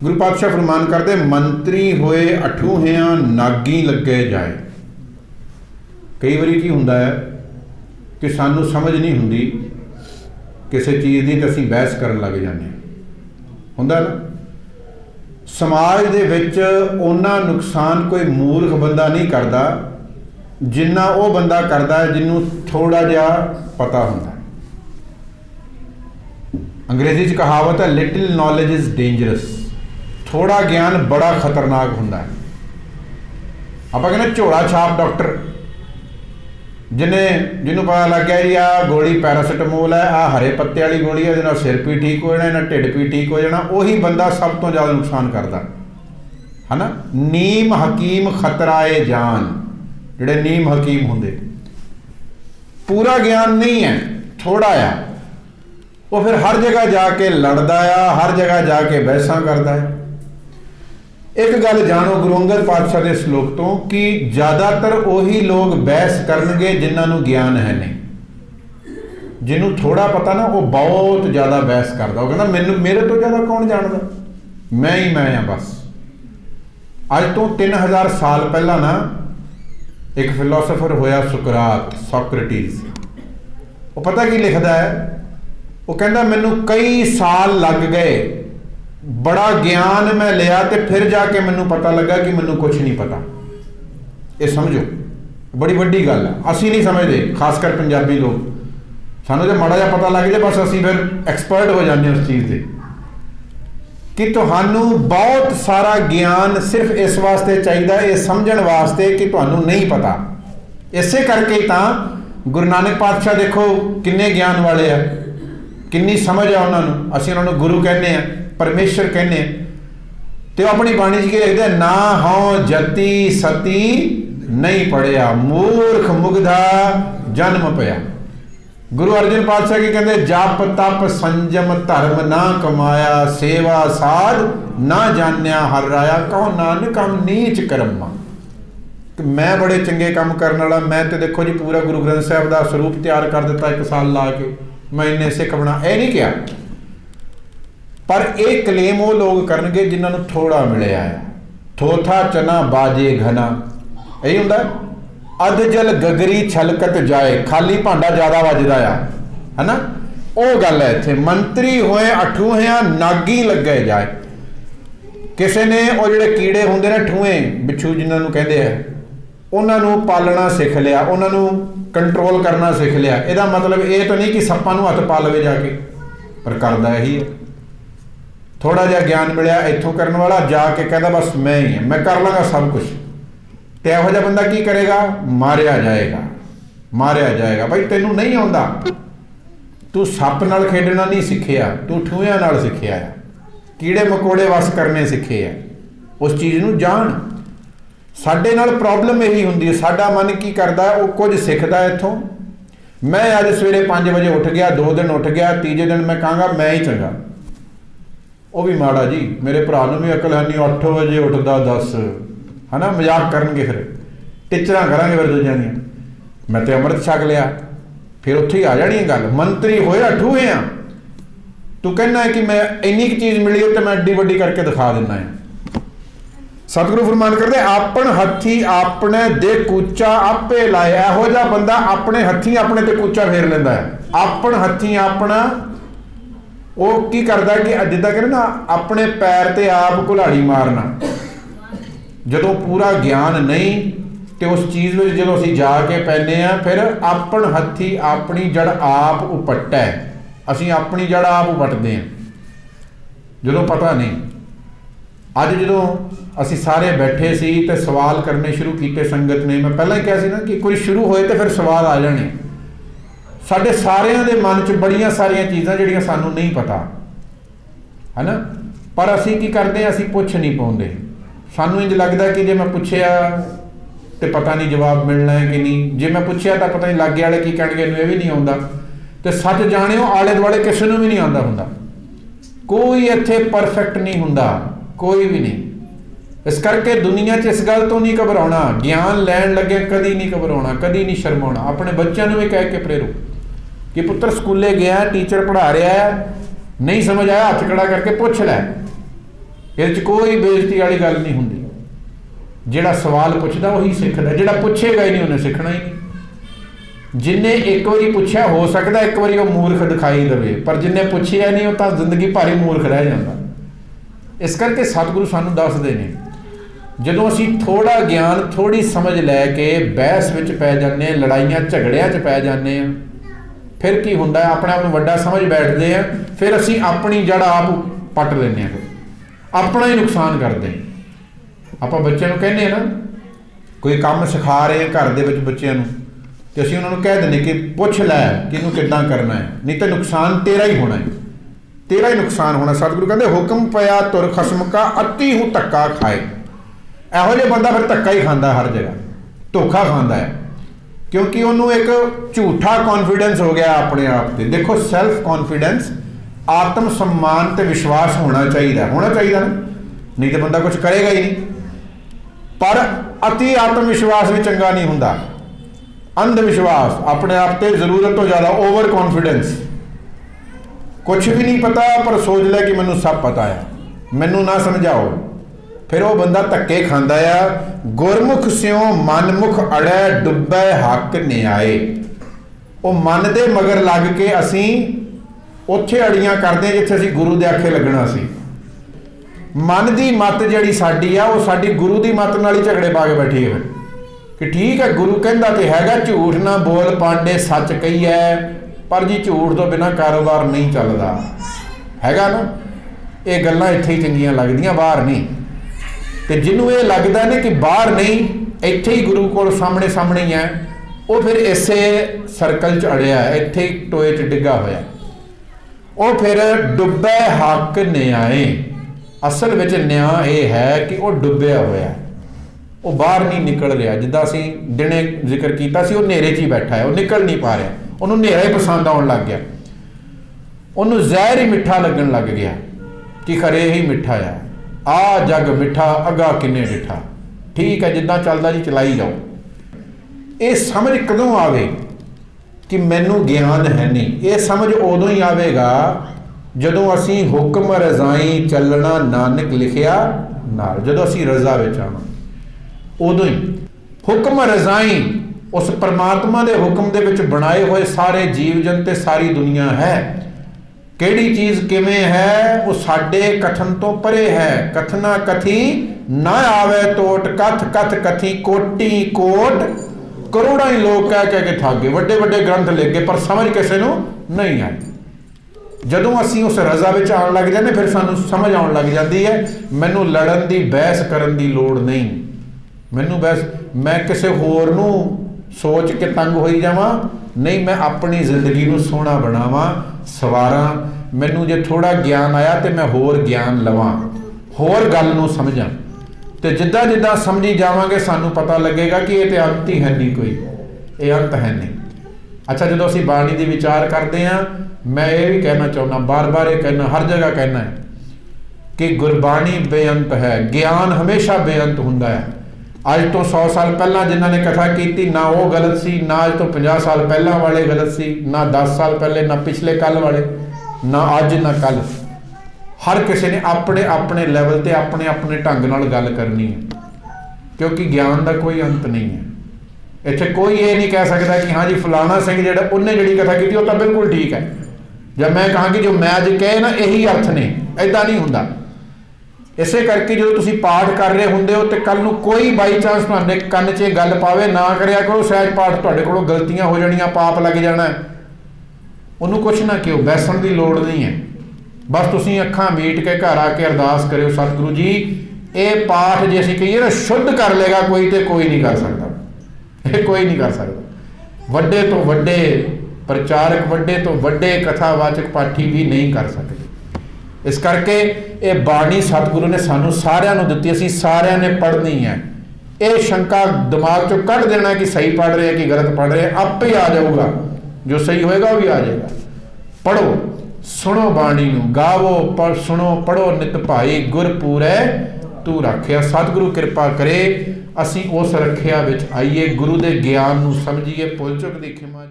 गुरु पातशाह फरमान करते मंत्री होए अठूहियां नागी लगे जाए। कई बारी की हुंदा है कि सानू समझ नहीं हुंदी किसी चीज़ की, तो असीं बहस करन लग जाने। हुंदा ना समाज दे विच उन्ना नुकसान कोई मूर्ख बंदा नहीं करता जिन्ना वो बंदा करता है जिन्हों थोड़ा जिहा पता हुंदा। अंग्रेजी च कहावत है लिटिल नॉलेज इज़ डेंजरस। थोड़ा ज्ञान बड़ा खतरनाक हुंदा है। आप कहने झोला छाप डॉक्टर जिन्होंने पता लग गया जी आ गोली पैरासिटामोल है, आ हरे पत्ते वाली गोली है, इहदे सिर भी ठीक हो जाना, ढिड भी ठीक हो जाना, उही बंदा सब तो ज़्यादा नुकसान करता है ना। नीम हकीम खतराए जान, जिहड़े नीम हकीम होंदे पूरा ज्ञान नहीं है, थोड़ा आ, वो फिर हर जगह जाके लड़दा आ, हर जगह जाके बहसा करता है। एक गल जानो गुरु अंगद पातशाह के श्लोक तो कि ज़्यादातर उही लोग बहस करनगे जिन्होंने ज्ञान है नहीं। जिन्हों थोड़ा पता ना वो बहुत ज़्यादा बहस करता, वो कहना मैनू मेरे तो ज़्यादा कौन जानता, मैं ही मैं हाँ बस। अज तो 3000 साल पहला ना एक फिलोसोफर होया सुकरात, सॉक्रेटिस। वो पता की लिखता है, वो कहता मैनू कई साल लग गए, बड़ा ज्ञान मैं लिया तो फिर जाके मैनू पता लगा कि मैनू कुछ नहीं पता। ये समझो बड़ी वड्डी गल है, असी नहीं समझते, खासकर पंजाबी लोग। सानू जो माड़ा जिहा पता लग जाए बस असी फिर एक्सपर्ट हो जाते उस चीज़ से कि तुहानू बहुत सारा ज्ञान सिर्फ इस वास्ते चाहिए, ये समझण वास्ते कि तुहानू नहीं पता। इसे करके ही तो गुरु नानक पातशाह देखो किन्ने ज्ञान वाले है, किन्नी समझ है उन्होंने। असीं उन्होंने गुरु कहने हैं, परमेश्वर कहने। तो अपनी बाणी च लिखते ना हों जति सती नहीं पढ़िया, मूर्ख मुग्धा जन्म पया। गुरु अर्जन पातशाह की कहते जप तप संजम धर्म ना कमाया, सेवा साध ना जानिया हर राया, कहो नानक हम नीच करमा। मैं बड़े चंगे काम करने वाला, मैं तो देखो जी पूरा गुरु ग्रंथ साहब का स्वरूप तैयार कर दिता 1 साल ला के, मैं इन्ने सिख बना, यह नहीं किया। पर एक क्लेम वो लोग करनगे जिन्होंने थोड़ा मिलिया है। थोथा चना बाजे घना, यही होंदा अध जल गगरी छलकत जाए, खाली भांडा ज्यादा वजदा है ना। वो गल है इत्थे मंत्री होए अठूहियां नागी लगे जाए। किसी ने वो जिहड़े कीड़े होंदे ने ठूहे बिच्छू जिन्होंने कहते हैं, उन्होंने पालना सीख लिया, उन्होंने कंट्रोल करना सीख लिया। इसका मतलब ये तो नहीं कि सप्पां नूं हथ पा लवे जाके, पर करदा यही है। थोड़ा जिहा ज्ञान मिलिया इत्थों करने वाला, जाके कहता बस मैं ही है, मैं कर लाँगा सब कुछ। तो इहो जिहा बंदा की करेगा, मारिया जाएगा, मारिया जाएगा। भाई तेनू नहीं आउंदा, तू सप नाल खेडना नहीं सीखिया, तू ठूहियां नाल सीखिया है, कीड़े मकोड़े वस करने सीखे है। उस चीज़ नूं जान। साडे नाल प्रॉब्लम यही हुंदी है, साडा मन की करदा है, वो कुछ सीखदा इत्थों। मैं अज सवेरे 5 बजे उठ गया, 2 दिन उठ गया, तीजे दिन मैं कहांगा मैं ही चंगा, वो भी माड़ा जी। मेरे भरा नूं भी अकल है नहीं, 8 बजे उठदा 10 है ना, मजाक करनगे, फिर टिचरां करांगे फिर दूजियां दियां। मैं तो अमृत छक लिया, फिर उत्थे ही आ जानी गल। मंत्री होए अठूहियां, तू कहना है कि मैं इन्नी की चीज़ मिली है तो मैं एड्डी वड्डी करके दिखा दिना है। सतगुरु फरमान करते आपन हथी अपने दे कूचा आपे लाए। इहो जिहा बंदा अपने हथी अपने ते कूचा फेर लेंदा है। आपन हथी अपना वो की करता कि जिदा कहते ना अपने पैर ते आप कुल्हाड़ी मारना। जदों पूरा ज्ञान नहीं तो उस चीज़ में जो असीं जाके पैने आ, फिर अपन हथी अपनी जड़ आप उपट्टा है। असीं अपनी जड़ आप उपटते हैं जदों पता नहीं। अज जदों असीं सारे बैठे सी ते सवाल करने शुरू किए संगत ने, मैं पहला ही कहा सी ना कि कोई शुरू होए तो फिर सवाल आ जाने। साडे सारियां दे मन च बड़ियां सारियां चीज़ां जिहड़ियां सानू नहीं पता है ना, पर असीं की करते, असीं पुछ नहीं पाउंदे। सानू इंज लगदा कि जे मैं पुछया तो पता नहीं जवाब मिलना है कि नहीं, जे मैं पुछया तो पता नहीं लागे वाले की कहणगे इहनूं भी नहीं आउंदा। तो सच जाणिओ आले दुआले किसी नूं भी नहीं आउंदा हुंदा। कोई इत्थे परफेक्ट नहीं हुंदा, कोई भी नहीं। इस करके दुनिया च इस गल तो नहीं घबराउणा, ज्ञान लैण लगे कदी नहीं घबराउणा, कदी नहीं शर्माउणा। अपने बच्चों भी कह के प्रेरो कि पुत्र स्कूले गया, टीचर पढ़ा रहा है, नहीं समझ आया, हथ खड़ा करके पूछ लै। ਇਹਦੇ 'ਚ ਕੋਈ ਬੇਇੱਜ਼ਤੀ वाली गल नहीं होंदी। ਜਿਹੜਾ सवाल पुछदा ਉਹੀ सिखदा, ਜਿਹੜਾ पुछेगा ही नहीं उन्हें सीखना ही नहीं। जिन्हें एक बारी पूछा हो सकता एक बारी वो मूर्ख दिखाई देवे, पर जिन्हें पूछिया नहीं वो तो जिंदगी भर ही मूर्ख रह जाता। इस करके सतगुरु सानू दसदे ने जदों असीं थोड़ा ज्ञान थोड़ी समझ लैके बहस विच पै जाने, लड़ाइयां झगड़ियां च पै जाने, फिर की हुंदा है अपने आप नूं वड्डा समझ बैठते हैं, फिर असीं अपनी जड़ आप पट लैंदे हैं, अपना ही नुकसान करते हैं। आपां बच्चों नूं कहने ना कोई काम सिखा रहे हैं घर दे विच बच्चों नूं, तो असीं उन्होंने कह दें कि पुछ लै कि इनू किदां करना है, नहीं तो नुकसान तेरा ही होना है, तेरा ही नुकसान होना। सतगुरु कहते हुक्म पया तुर खसम का अति हूँ धक्का खाए। ਇਹੋ ਜਿਹਾ ਬੰਦਾ फिर धक्का ही खाता हर जगह, धोखा खाता है, क्योंकि उन्होंने एक झूठा कॉन्फिडेंस हो गया अपने आप से। देखो सैल्फ कॉन्फिडेंस, आत्म सम्मान ते विश्वास होना चाहिए ना, नहीं तो बंदा कुछ करेगा ही नहीं। पर अति आत्म विश्वास भी चंगा नहीं होंदा। अंध विश्वास, अपने आप से जरूरत तो ज़्यादा ओवर कॉन्फिडेंस, कुछ भी नहीं पता पर सोच लिया कि मैनू सब पता है, मैनू ना समझाओ, फिर वो बंदा धक्के खांदा है। गुरमुख स्यों मनमुख अड़े डुब्बे हक न्याए। वो मन दे मगर लग के असी उत्थे अड़ियां करते हैं जिथे असी गुरु दे आखे लगना सी। मन की मत जिहड़ी साडी आ वो साडी गुरु की मत नाल ही झगड़े पा के बैठी है कि ठीक है गुरु कहता तो हैगा झूठ ना बोल पांडे सच कही है, पर जी झूठ तो बिना कारोबार नहीं चलता हैगा ना। ये गल्लां इत्थे ही चंगियां लगदियां, बाहर नहीं। तो जिन्हों ये लगता है कि बाहर नहीं, इत्थे ही गुरु को सामने सामने ही है, वो फिर इसे सर्कल च अड़िया है, इत्थे ही टोए च डिग्गा होया। वो फिर डुब्बे हक न्याए। असल में न्याय ये है कि वो डुब्बिया होया, वो बाहर नहीं निकल रहा। जिद्दां असीं दिने जिक्र किया सी, वो नेरे च ही बैठा है, वो निकल नहीं पा रहा, उन्होंने नेरा ही पसंद आउण लग गया, उन्होंने जहर ही मिठा लगन लग गया कि खरे ही मिठा है, आ जग मिठा अगा किन्ने डिठा। ठीक है जिद्दां चलदा जी चलाई जाओ। ये समझ कदों आवे कि मैनू ज्ञान है नहीं, ये समझ उदों ही आवेगा जदों असी हुक्म रजाई चलना नानक लिखिया नाल, जदों असी रजा विच आवां उदों ही। हुक्म रजाई उस परमात्मा दे हुक्म दे विच बनाए हुए सारे जीव जंते सारी दुनिया है। केड़ी चीज़ किवें है वो साडे कथन तो परे है। कथना कथी ना आवे टोट, कथ कथ कथी कोटि कोट करोड़ा ही लोग कह कह के थक गए, वड्डे वड्डे ग्रंथ लिख गए, पर समझ किसी नूं नहीं आई। जदों असीं उस रजा विच आउण लग जांदे फिर सानूं समझ आउण लग जाती है मैनूं लड़न दी बहस करन दी लोड़ नहीं। मैनूं बहस मैं किसी होर नूं सोच के तंग होई जावां नहीं, मैं अपनी जिंदगी नूं सोहना बनावां सवारां। मैनूं जे थोड़ा ज्ञान आया तो मैं होर ज्ञान लवां, होर गल नूं समझां, तो जिद्दां जिद्दां समझी जावांगे सानूं पता लगेगा कि ये तो अंत ही है नहीं, कोई ये अंत है नहीं। अच्छा जदों असीं बाणी दी विचार करते हैं, मैं ये भी कहना चाहुंदा, बार बार ये कहना, हर जगह कहना है कि गुरबाणी बेअंत है, ज्ञान हमेशा बेअंत हुंदा है। अज तो 100 साल पहला जिन्होंने कथा की ना वो गलत सी, ना अज तो 50 साल पहला वाले गलत सी, ना 10 साल पहले, ना पिछले कल वाले, ना अज ना कल। हर किसी ने अपने अपने लैवल ते अपने अपने ढंग नाल गल करनी है, क्योंकि ज्ञान का कोई अंत नहीं है। इत्थे कोई ये नहीं कह सकता कि हाँ जी फलाना सिंह जिहड़ा उन्हें जिहड़ी कथा की वो तो बिल्कुल ठीक है, जब मैं कहा कि जो मैं अज कहे ना यही अर्थ ने, ऐदा नहीं हुंदा। इसे करके जो तुसीं पाठ कर रहे होंदे हो तो कल नूं कोई बाई चांस तुहाडे कंन 'च गल पावे ना करिया करो, सहज पाठ तुहाडे कोलों गलतियां हो जाणियां, पाप लग जाना है, उन्होंने कुछ ना कहो, बैसन की लोड़ नहीं है। बस तुसीं अखां मीट के घर आके अरदास करो सतगुरु जी ये पाठ जे असीं कहीए ना शुद्ध कर लेगा कोई, तो कोई नहीं कर सकता, ये कोई नहीं कर सकता। वड्डे तो वड्डे प्रचारक, वड्डे तो वड्डे कथावाचक पाठी भी नहीं कर सकते। इस करके ये बाणी सतगुरु ने सानू सारिਆਂ ਨੂੰ ਦਿੱਤੀ, ਅਸੀਂ सारिਆਂ ने पढ़नी है। ये शंका दिमाग चो कढ़ देना कि सही पढ़ रहे हैं कि गलत पढ़ रहे हैं, आपे ही आ जाऊगा, जो सही होएगा वो भी आ जाएगा। पढ़ो सुनो बाणी नूं, गावो पढ़ सुनो पढ़ो नित भाई, गुरपूरै तू रखिया। सतगुरु कृपा करे असीं उस रखिया विच आईए, गुरु दे ज्ञान नूं समझीए, भुल चुक दी खिमा।